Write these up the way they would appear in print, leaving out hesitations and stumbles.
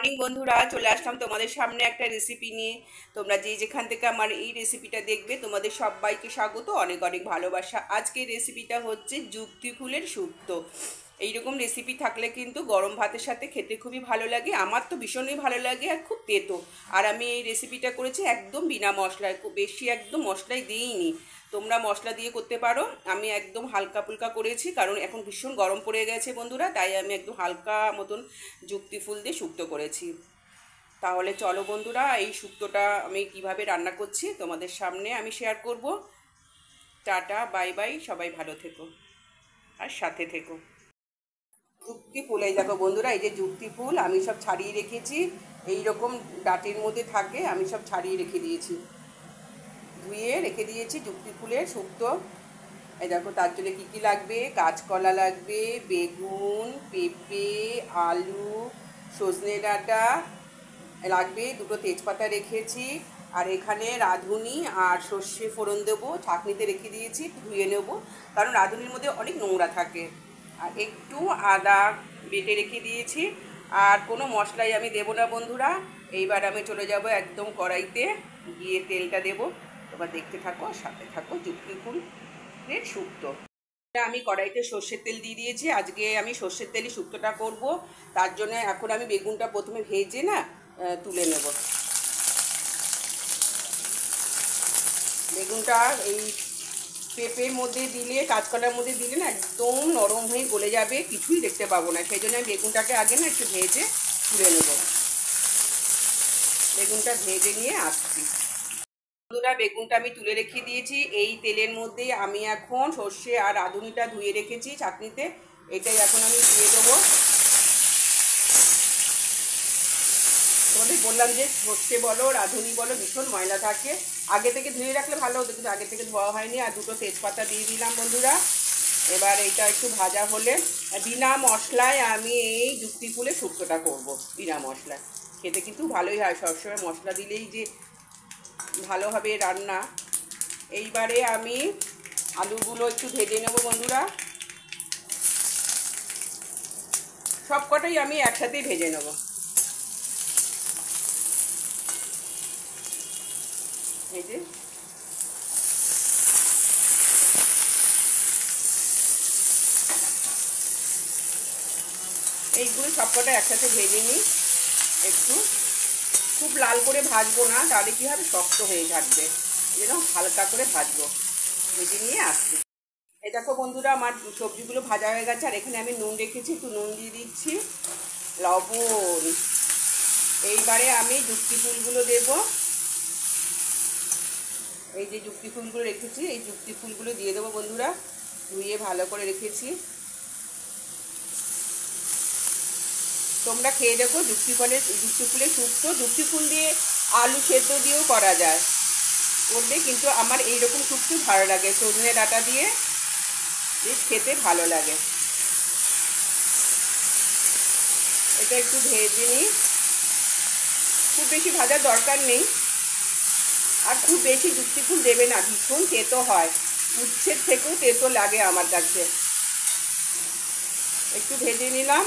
Morning বন্ধুরা, চলে আসলাম তোমাদের সামনে একটা রেসিপি নিয়ে। তোমরা যে যেখান থেকে আমার এই রেসিপিটা দেখবে, তোমাদের সবাইকে স্বাগত, অনেক অনেক ভালোবাসা। আজকের রেসিপিটা হচ্ছে যুক্তি ফুলের শুক্তো। এইরকম রেসিপি থাকলে কিন্তু গরম ভাতের সাথে খেতে খুবই ভালো লাগে। আমার তো ভীষণই ভালো লাগে আর খুব তেতো। আর আমি এই রেসিপিটা করেছি একদম বিনা মশলায়, খুব বেশি একদম মশলাই দিইনি। তোমরা মশলা দিয়ে করতে পারো, আমি একদম হালকা ফুলকা করেছি, কারণ এখন ভীষণ গরম পড়ে গেছে বন্ধুরা, তাই আমি একদম হালকা মতন যুক্তি ফুল দিয়ে শুক্তো করেছি। তাহলে চলো বন্ধুরা, এই শুক্তোটা আমি কিভাবে রান্না করছি তোমাদের সামনে আমি শেয়ার করব। টাটা, বাই বাই, সবাই ভালো থেকো আর সাথে থেকো। যুক্তি ফুল, এই দেখো বন্ধুরা, এই যে যুক্তি ফুল আমি সব ছাড়িয়ে রেখেছি। এই রকম ডাটির মধ্যে থাকে, আমি সব ছাড়িয়ে রেখে দিয়েছি, ধুয়ে রেখে দিয়েছি যুক্তি ফুলের শুক্তো। এই দেখো, তার জন্য কী কী লাগবে: কাঁচকলা লাগবে, বেগুন, পেঁপে, আলু, সজনে ডাঁটা লাগবে, দুটো তেজপাতা রেখেছি, আর এখানে রাঁধুনি আর সর্ষে ফোড়ন দেবো, ছাঁকনিতে রেখে দিয়েছি, ধুয়ে নেব, কারণ রাঁধুনির মধ্যে অনেক নোংরা থাকে। আর একটু আদা বেটে রেখে দিয়েছি। আর কোনো মশলাই আমি দেবো না বন্ধুরা। এইবার আমি চলে যাব একদম কড়াইতে, গিয়ে তেলটা দেবো। তোমরা দেখতে থাকো, সাথে থাকো। যুক্তি ফুলের শুক্তো, আমি কড়াইতে সর্ষের তেল দিয়ে দিয়েছি। আজকে আমি সর্ষের তেলই শুক্তোটা করব। তার জন্য এখন আমি বেগুনটা প্রথমে ভেজে না তুলে নেব। বেগুনটা এই পেঁপের মধ্যে দিলে, কাঁচকলার মধ্যে দিলে না একদম নরম হয়ে গলে যাবে, কিছুই দেখতে পাবো না। সেই জন্য আমি বেগুনটাকে আগে না একটু ভেজে তুলে নেব। বেগুনটা ভেজে নিয়ে আসছি। বন্ধুরা, বেগুনটা আমি তুলে রেখে দিয়েছি। এই তেলের মধ্যে আমি এখন সর্ষে আর রাঁধুনিটা ধুয়ে রেখেছি চাটনিতে, এটাই এখন আমি দিয়ে দেবো। তোমাদের বললাম যে সর্ষে বলো রাঁধুনি বলো ভীষণ ময়লা থাকে, আগে থেকে ধুয়ে রাখলে ভালো হতো, কিন্তু আগে থেকে ধোয়া হয়নি। আর দুটো তেজপাতা দিয়ে দিলাম বন্ধুরা। এবার এইটা একটু ভাজা হলে বিনা মশলায় আমি এই যুক্তি ফুলে শুক্তোটা করবো। বিনা মশলায় খেতে কিন্তু ভালোই হয়, সবসময় মশলা দিলেই যে ভালো হবে রান্না। এইবারে আমি আলুগুলো একটু ভেজে নেবো বন্ধুরা। সব কটাই আমি একসাথেই ভেজে নেবো। এই যে এইগুলো সবকটা একসাথে ভেজে নিই একটু। খুব লাল করে ভাজবো না, তাহলে কী হবে, শক্ত হয়ে থাকবে। যেন হালকা করে ভাজবো, ভেজে নিয়ে আসছি। এই দেখো বন্ধুরা, আমার সবজিগুলো ভাজা হয়ে গেছে। আর এখানে আমি নুন রেখেছি, একটু নুন দিয়ে দিচ্ছি, লবণ। এইবারে আমি যুক্তি ফুলগুলো দেবো। এই যে যুক্তি ফুলগুলো রেখেছি, এই যুক্তি ফুলগুলো দিয়ে দেবো বন্ধুরা, ধুয়ে ভালো করে রেখেছি। তোমরা খেয়ে দেখো যুক্তি ফুলের শুক্তো। যুক্তি ফুল দিয়ে আলু সেদ্ধ দিয়েও করা যায়, করবে, কিন্তু আমার এইরকম শুক্তো ভালো লাগে, সজনে ডাঁটা দিয়ে বেশ খেতে ভালো লাগে। এটা একটু ভেজে নিই, খুব বেশি ভাজার দরকার নেই। আর খুব বেশি যুক্তি ফুল দেবে না, ভীষণ তেতো হয়, উচ্ছের থেকেও তেতো লাগে আমার কাছে। একটু ভেজে নিলাম।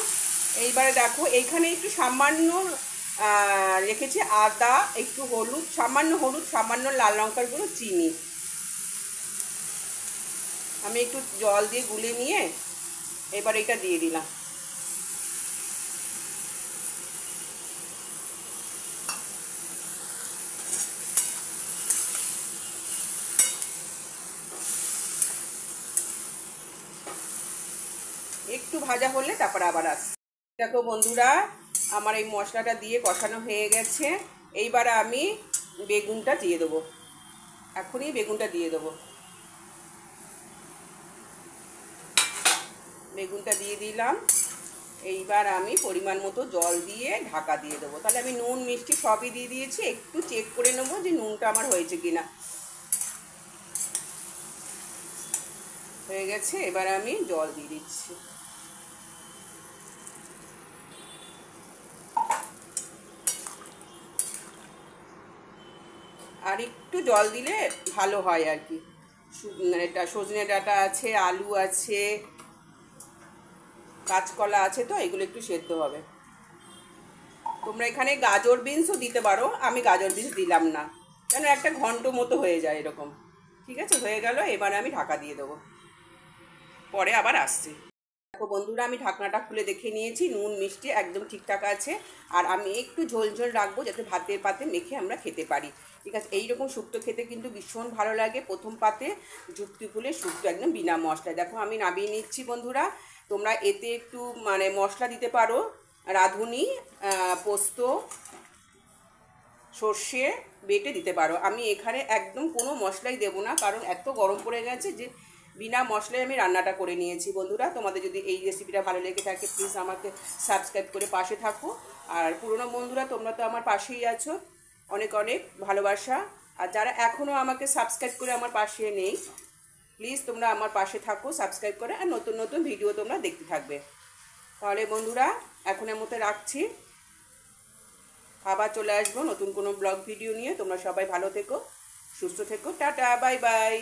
এইবারে দেখো, এইখানে একটু সামান্য রেখেছি আদা, একটু হলুদ, সামান্য হলুদ, সামান্য লাল লঙ্কার গুঁড়ো, চিনি। আমি একটু জল দিয়ে গুলে নিয়ে এবার এটা দিয়ে দিলাম। একটু ভাজা হলে তারপর আবার আসছি। দেখো বন্ধুরা, আমার এই মশলাটা দিয়ে কষানো হয়ে গেছে। এইবার আমি বেগুনটা দিয়ে দেবো, এখনই বেগুনটা দিয়ে দেবো। বেগুনটা দিয়ে দিলাম। এইবার আমি পরিমাণ মতো জল দিয়ে ঢাকা দিয়ে দেবো। তাহলে আমি নুন মিষ্টি সবই দিয়ে দিয়েছি, একটু চেক করে নেবো যে নুনটা আমার হয়েছে কিনা। হয়ে গেছে, এবার আমি জল দিয়ে দিচ্ছি। আর একটু জল দিলে ভালো হয় আর কি। এটা সজনে ডাঁটা আছে, আলু আছে, কাঁচকলা আছে, তো এগুলো একটু সেদ্ধ হবে। তোমরা এখানে গাজর বিনসও দিতে পারো, আমি গাজর বিনস দিলাম না, কেন একটা ঘন্ট মতো হয়ে যায় এরকম। ঠিক আছে, হয়ে গেল। এবারে আমি ঢাকা দিয়ে দেবো, পরে আবার আসছি। দেখো বন্ধুরা, আমি ঢাকনাটা খুলে দেখে নিয়েছি, নুন মিষ্টি একদম ঠিকঠাক আছে। আর আমি একটু ঝোল ঝোল রাখবো যাতে ভাতের পাতে মেখে আমরা খেতে পারি। ঠিক আছে, এইরকম শুক্তো খেতে কিন্তু ভীষণ ভালো লাগে। প্রথম পাতে যুক্তি ফুলের শুক্তো একদম বিনা মশলায়। দেখো আমি নামিয়ে নিচ্ছি বন্ধুরা। তোমরা এতে একটু মানে মশলা দিতে পারো, রাঁধুনি, পোস্ত, সর্ষে বেটে দিতে পারো। আমি এখানে একদম কোনো মশলাই দেবো না, কারণ এত গরম পড়ে গেছে যে বিনা মশলায় আমি রান্নাটা করে নিয়েছি। বন্ধুরা, তোমাদের যদি এই রেসিপিটা ভালো লেগে থাকে প্লিজ আমাকে সাবস্ক্রাইব করে পাশে থাকো। আর পুরনো বন্ধুরা তোমরা তো আমার পাশেই আছো, অনেক অনেক ভালোবাসা। আর যারা এখনও আমাকে সাবস্ক্রাইব করে আমার পাশে নেই, প্লিজ তোমরা আমার পাশে থাকো সাবস্ক্রাইব করে, আর নতুন নতুন ভিডিও তোমরা দেখতে থাকবে। তাহলে বন্ধুরা এখনের মতো রাখছি, আবার চলে আসবো নতুন কোনো ব্লগ ভিডিও নিয়ে। তোমরা সবাই ভালো থেকো, সুস্থ থেকো, টাটা, বাই বাই।